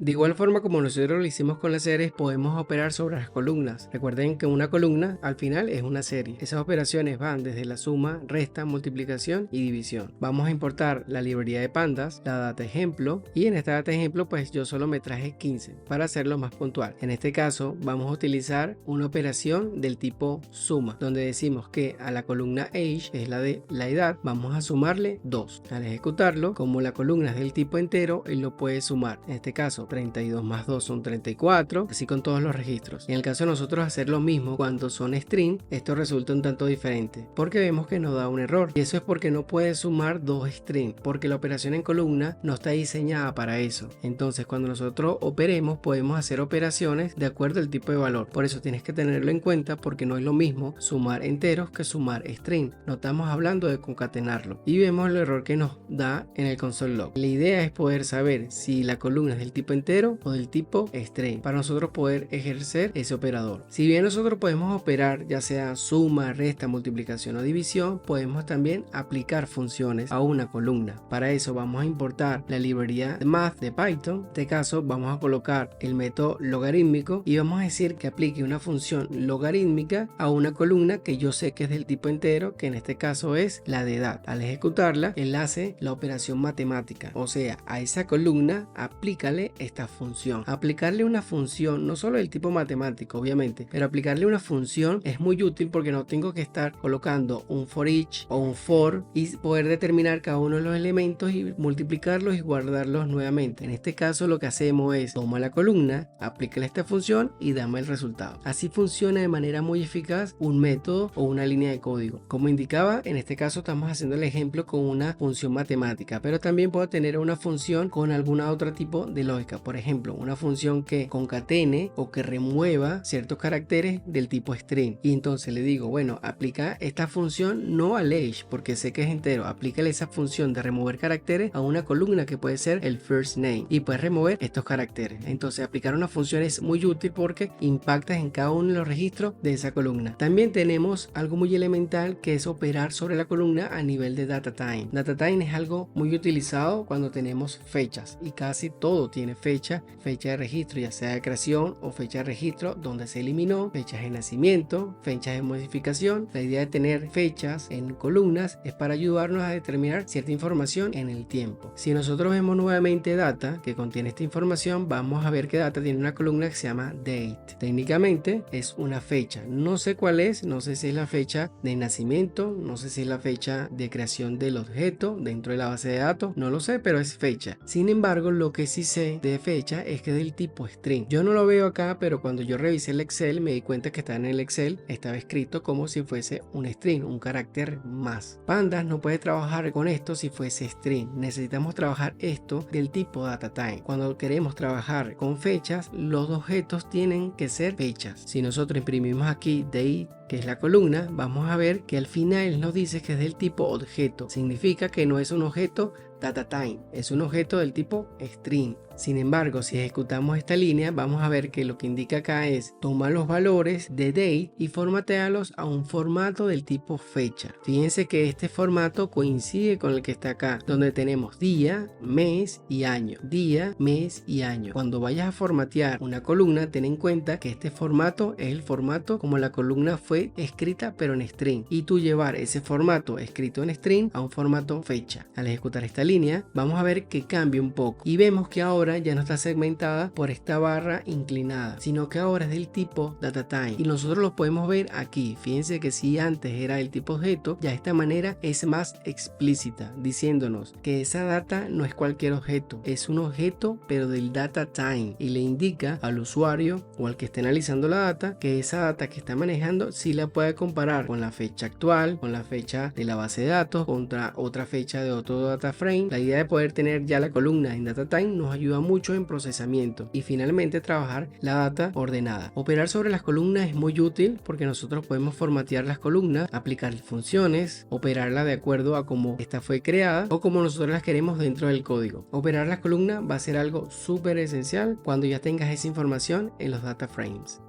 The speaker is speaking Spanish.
De igual forma como nosotros lo hicimos con las series, podemos operar sobre las columnas. Recuerden que una columna al final es una serie. Esas operaciones van desde la suma, resta, multiplicación y división. Vamos a importar la librería de pandas, la data ejemplo, y en esta data ejemplo pues yo solo me traje 15 para hacerlo más puntual. En este caso vamos a utilizar una operación del tipo suma, donde decimos que a la columna age, que es la de la edad, vamos a sumarle 2. Al ejecutarlo, como la columna es del tipo entero, él lo puede sumar. En este caso 32 más 2 son 34, así con todos los registros. En el caso de nosotros hacer lo mismo cuando son string, esto resulta un tanto diferente, porque vemos que nos da un error, y eso es porque no puede sumar dos string, porque la operación en columna no está diseñada para eso. Entonces cuando nosotros operemos, podemos hacer operaciones de acuerdo al tipo de valor. Por eso tienes que tenerlo en cuenta, porque no es lo mismo sumar enteros que sumar string. No estamos hablando de concatenarlo. Y vemos el error que nos da en el console log. La idea es poder saber si la columna es del tipo entero o del tipo string, para nosotros poder ejercer ese operador. Si bien nosotros podemos operar ya sea suma, resta, multiplicación o división, podemos también aplicar funciones a una columna. Para eso vamos a importar la librería de math de Python. En este caso vamos a colocar el método logarítmico y vamos a decir que aplique una función logarítmica a una columna que yo sé que es del tipo entero, que en este caso es la de edad. Al ejecutarla, él hace la operación matemática, o sea, a esa columna aplícale esta función. Aplicarle una función no solo del tipo matemático obviamente, pero aplicarle una función es muy útil porque no tengo que estar colocando un for each o un for y poder determinar cada uno de los elementos y multiplicarlos y guardarlos nuevamente. En este caso lo que hacemos es toma la columna, aplícale esta función y dame el resultado. Así funciona de manera muy eficaz un método o una línea de código. Como indicaba, en este caso estamos haciendo el ejemplo con una función matemática, pero también puedo tener una función con algún otro tipo de lógica. Por ejemplo, una función que concatene o que remueva ciertos caracteres del tipo string, y entonces le digo, bueno, aplica esta función no al age porque sé que es entero, aplícale esa función de remover caracteres a una columna que puede ser el first name y puedes remover estos caracteres. Entonces aplicar una función es muy útil porque impactas en cada uno de los registros de esa columna. También tenemos algo muy elemental que es operar sobre la columna a nivel de data time. Data time es algo muy utilizado cuando tenemos fechas, y casi todo tiene fecha de registro, ya sea de creación o fecha de registro donde se eliminó, fechas de nacimiento, fechas de modificación. La idea de tener fechas en columnas es para ayudarnos a determinar cierta información en el tiempo. Si nosotros vemos nuevamente data que contiene esta información, vamos a ver que data tiene una columna que se llama date. Técnicamente es una fecha, no sé cuál es, no sé si es la fecha de nacimiento, no sé si es la fecha de creación del objeto dentro de la base de datos, no lo sé, pero es fecha. Sin embargo, lo que sí sé de fecha es que es del tipo string. Yo no lo veo acá, pero cuando yo revisé el Excel me di cuenta que está en el Excel, estaba escrito como si fuese un string, un carácter más. Pandas no puede trabajar con esto si fuese string. Necesitamos trabajar esto del tipo data time. Cuando queremos trabajar con fechas, los objetos tienen que ser fechas. Si nosotros imprimimos aquí date, que es la columna, vamos a ver que al final nos dice que es del tipo objeto. Significa que no es un objeto data time, es un objeto del tipo string. Sin embargo, si ejecutamos esta línea, vamos a ver que lo que indica acá es toma los valores de date y formatealos a un formato del tipo fecha. Fíjense que este formato coincide con el que está acá, donde tenemos día, mes y año. Día, mes y año. Cuando vayas a formatear una columna, ten en cuenta que este formato es el formato como la columna fue escrita pero en string, y tú llevar ese formato escrito en string a un formato fecha. Al ejecutar esta línea, vamos a ver que cambia un poco y vemos que ahora ya no está segmentada por esta barra inclinada, sino que ahora es del tipo data time, y nosotros lo podemos ver aquí. Fíjense que si antes era el tipo objeto, ya de esta manera es más explícita, diciéndonos que esa data no es cualquier objeto, es un objeto pero del data time, y le indica al usuario o al que esté analizando la data que esa data que está manejando si la puede comparar con la fecha actual, con la fecha de la base de datos, contra otra fecha de otro data frame. La idea de poder tener ya la columna en data time nos ayuda mucho en procesamiento y finalmente trabajar la data ordenada. Operar sobre las columnas es muy útil porque nosotros podemos formatear las columnas, aplicar funciones, operarla de acuerdo a cómo esta fue creada o como nosotros las queremos dentro del código. Operar las columnas va a ser algo súper esencial cuando ya tengas esa información en los data frames.